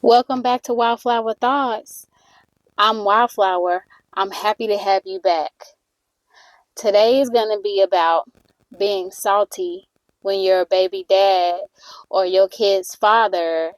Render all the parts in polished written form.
Welcome back to Wildflower Thoughts. I'm Wildflower. I'm happy to have you back. Today is going to be about being salty when your baby dad or your kid's father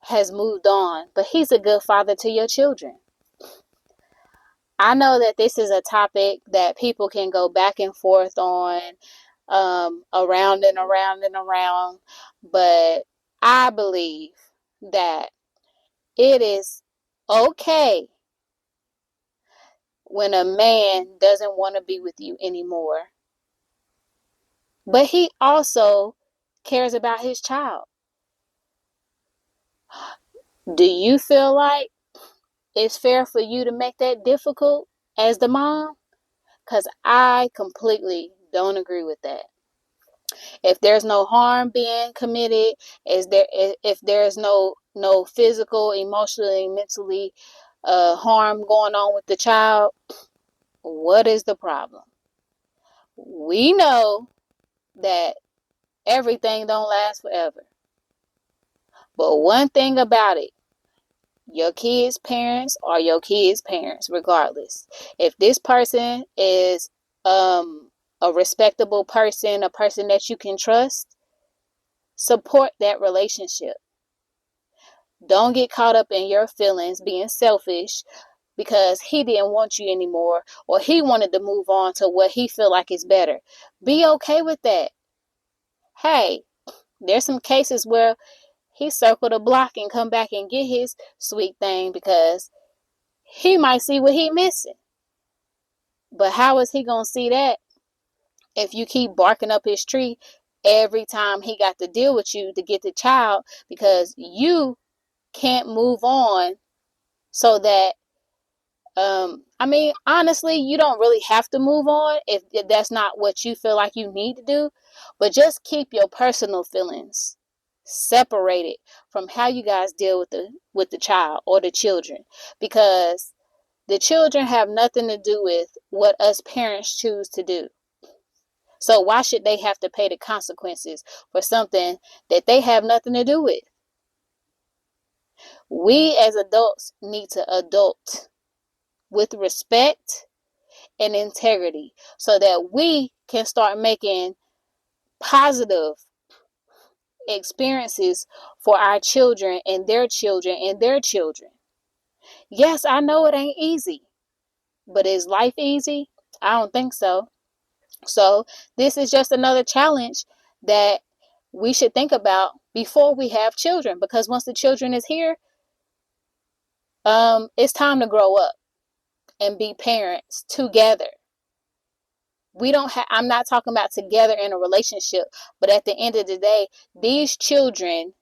has moved on, but he's a good father to your children. I know that this is a topic that people can go back and forth on, around and around and around, but I believe that it is okay when a man doesn't want to be with you anymore. But he also cares about his child. Do you feel like it's fair for you to make that difficult as the mom? Because I completely don't agree with that. If there's no harm being committed, if there's no physical, emotionally, mentally harm going on with the child, what is the problem? We know that everything don't last forever. But one thing about it, your kids' parents are your kids' parents, regardless. If this person is a respectable person, a person that you can trust, support that relationship. Don't get caught up in your feelings being selfish because he didn't want you anymore or he wanted to move on to what he feel like is better. Be okay with that. Hey, there's some cases where he circled a block and come back and get his sweet thing because he might see what he missing. But how is he gonna see that if you keep barking up his tree every time he got to deal with you to get the child because you can't move on so that honestly, you don't really have to move on if that's not what you feel like you need to do, but just keep your personal feelings separated from how you guys deal with the child or the children, because the children have nothing to do with what us parents choose to do. So why should they have to pay the consequences for something that they have nothing to do with? We as adults need to adult with respect and integrity so that we can start making positive experiences for our children and their children and their children. Yes, I know it ain't easy, but is life easy? I don't think so. So, this is just another challenge that we should think about before we have children, because once the children is here, it's time to grow up and be parents together. We don't have I'm not talking about together in a relationship, but at the end of the day, these children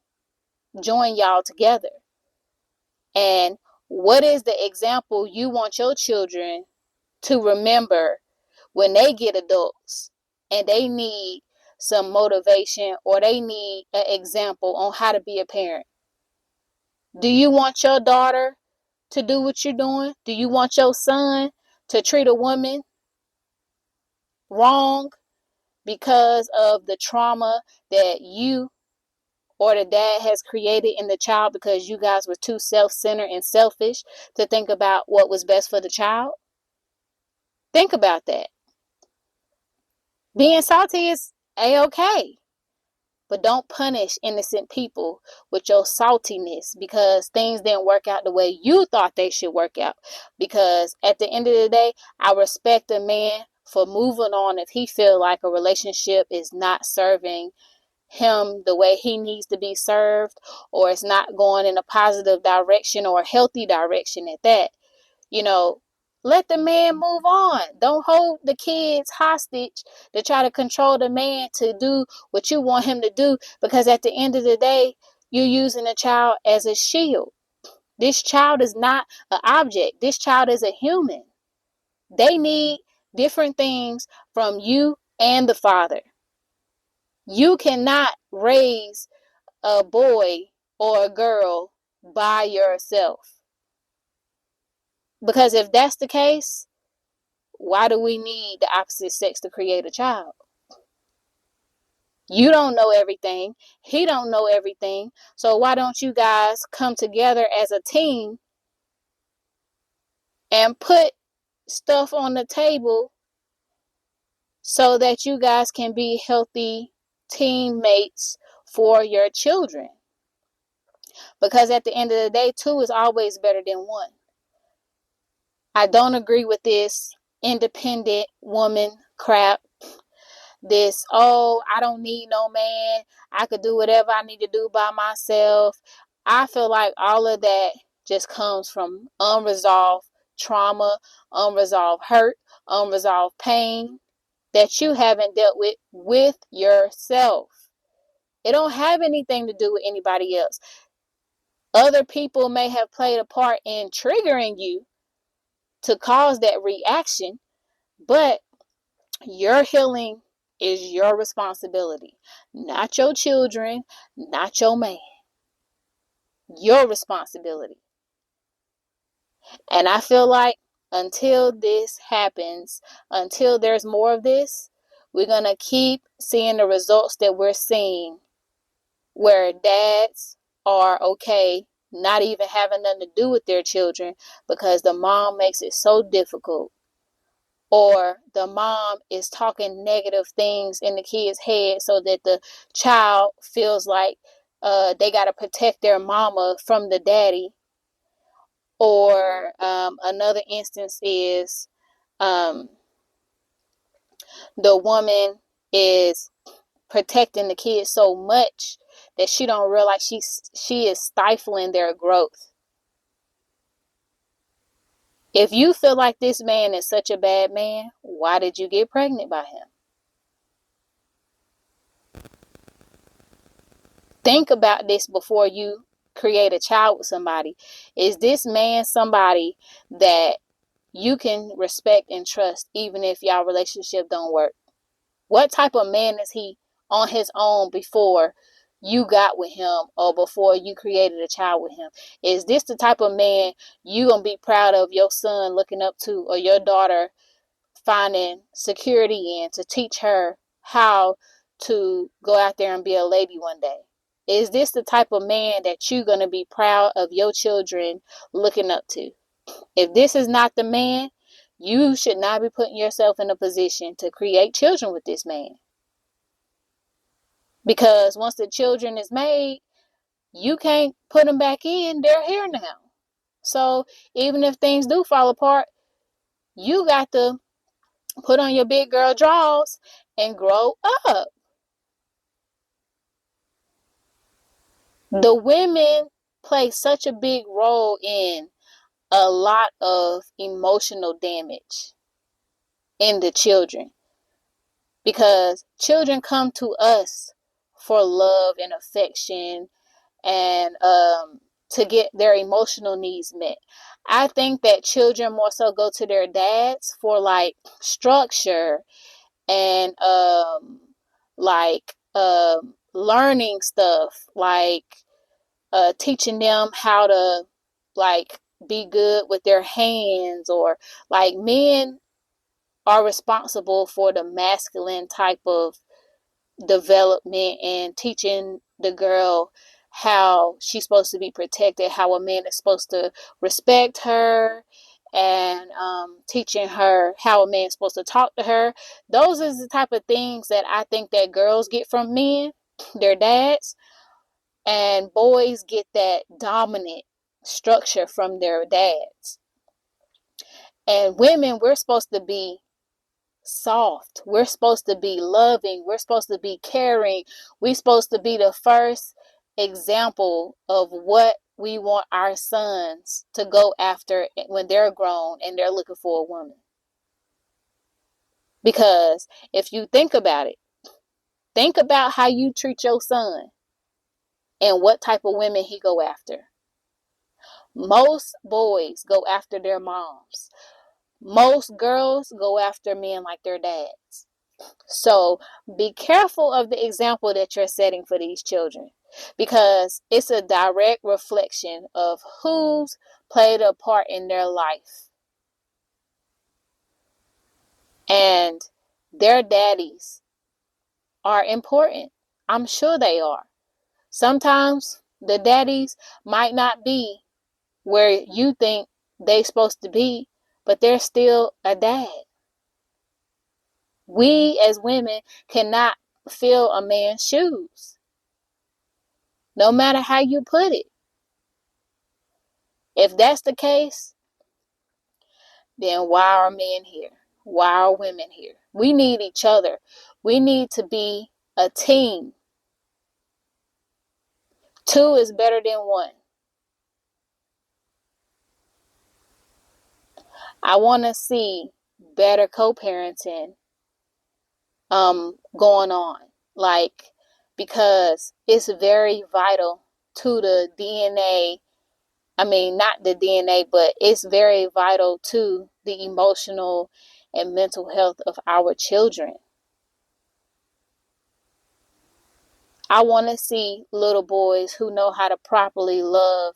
join y'all together. And what is the example you want your children to remember when they get adults and they need some motivation or they need an example on how to be a parent? Do you want your daughter to do what you're doing? Do you want your son to treat a woman wrong because of the trauma that you or the dad has created in the child because you guys were too self-centered and selfish to think about what was best for the child? Think about that. Being salty is a-okay, but don't punish innocent people with your saltiness because things didn't work out the way you thought they should work out. Because at the end of the day, I respect a man for moving on if he feel like a relationship is not serving him the way he needs to be served, or it's not going in a positive direction or a healthy direction at that. You know, let the man move on. Don't hold the kids hostage to try to control the man to do what you want him to do, because at the end of the day, you're using a child as a shield. This child is not an object. This child is a human. They need different things from you and the father. You cannot raise a boy or a girl by yourself. Because if that's the case, why do we need the opposite sex to create a child? You don't know everything. He don't know everything. So why don't you guys come together as a team and put stuff on the table so that you guys can be healthy teammates for your children? Because at the end of the day, two is always better than one. I don't agree with this independent woman crap. This, oh, I don't need no man. I could do whatever I need to do by myself. I feel like all of that just comes from unresolved trauma, unresolved hurt, unresolved pain that you haven't dealt with yourself. It don't have anything to do with anybody else. Other people may have played a part in triggering you to cause that reaction, but your healing is your responsibility, not your children, not your man. Your responsibility. And I feel like until this happens, until there's more of this, we're going to keep seeing the results that we're seeing, where dads are okay not even having nothing to do with their children because the mom makes it so difficult, or the mom is talking negative things in the kid's head so that the child feels like they got to protect their mama from the daddy. Or another instance is um, the woman is protecting the kids so much that she don't realize she is stifling their growth. If you feel like this man is such a bad man, why did you get pregnant by him? Think about this before you create a child with somebody. Is this man somebody that you can respect and trust even if y'all relationship don't work? What type of man is he on his own before you got with him or before you created a child with him? Is this the type of man you gonna be proud of your son looking up to, or your daughter finding security in, to teach her how to go out there and be a lady one day? Is this the type of man that you're gonna be proud of your children looking up to? If this is not the man, you should not be putting yourself in a position to create children with this man. Because once the children is made, you can't put them back in. They're here now. So even if things do fall apart, you got to put on your big girl drawers and grow up. The women play such a big role in a lot of emotional damage in the children, because children come to us for love and affection and to get their emotional needs met. I think that children more so go to their dads for like structure and learning stuff, like teaching them how to like be good with their hands, or like men are responsible for the masculine type of development and teaching the girl how she's supposed to be protected, how a man is supposed to respect her, and teaching her how a man's supposed to talk to her. Those are the type of things that I think that girls get from men, their dads, and boys get that dominant structure from their dads. And women, we're supposed to be soft. We're supposed to be loving. We're supposed to be caring. We're supposed to be the first example of what we want our sons to go after when they're grown and they're looking for a woman. Because if you think about it, think about how you treat your son and what type of women he go after. Most boys go after their moms. Most girls go after men like their dads. So be careful of the example that you're setting for these children, because it's a direct reflection of who's played a part in their life. And their daddies are important. I'm sure they are. Sometimes the daddies might not be where you think they're supposed to be, but they're still a dad. We as women cannot fill a man's shoes, no matter how you put it. If that's the case, then why are men here? Why are women here? We need each other. We need to be a team. Two is better than one. I want to see better co-parenting going on, like, because it's very vital to the DNA. I mean, not the DNA, but it's very vital to the emotional and mental health of our children. I want to see little boys who know how to properly love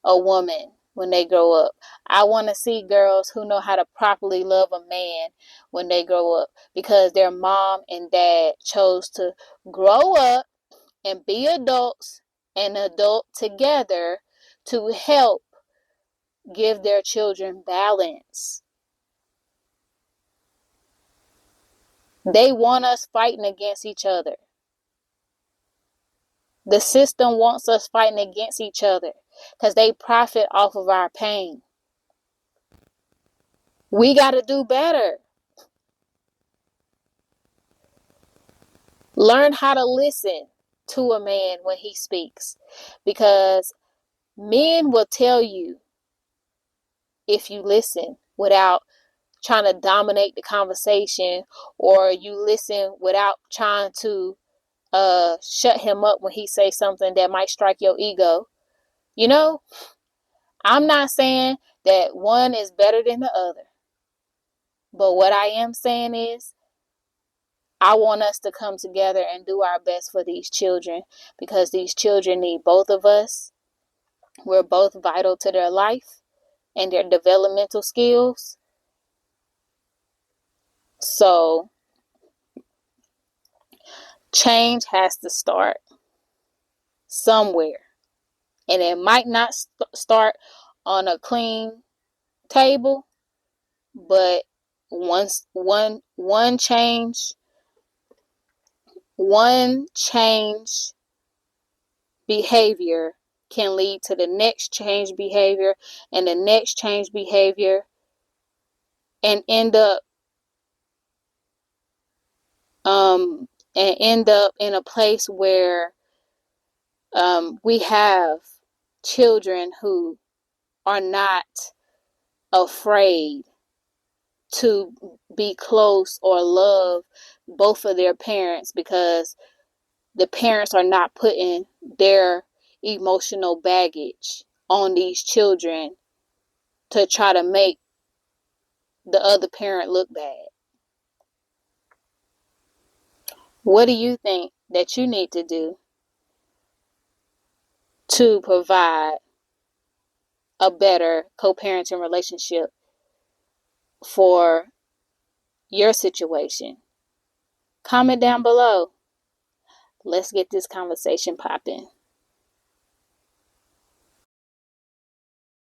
a woman when they grow up. I want to see girls who know how to properly love a man when they grow up, because their mom and dad chose to grow up and be adults and adult together to help give their children balance. They want us fighting against each other. The system wants us fighting against each other because they profit off of our pain. We got to do better. Learn how to listen to a man when he speaks, because men will tell you if you listen without trying to dominate the conversation, or you listen without trying to shut him up when he says something that might strike your ego. You know, I'm not saying that one is better than the other, but what I am saying is I want us to come together and do our best for these children, because these children need both of us. We're both vital to their life and their developmental skills. So change has to start somewhere. And it might not start on a clean table, but once one change behavior can lead to the next change behavior and the next change behavior, and end up in a place where we have children who are not afraid to be close or love both of their parents, because the parents are not putting their emotional baggage on these children to try to make the other parent look bad. What do you think that you need to do to provide a better co-parenting relationship for your situation? Comment down below. Let's get this conversation popping.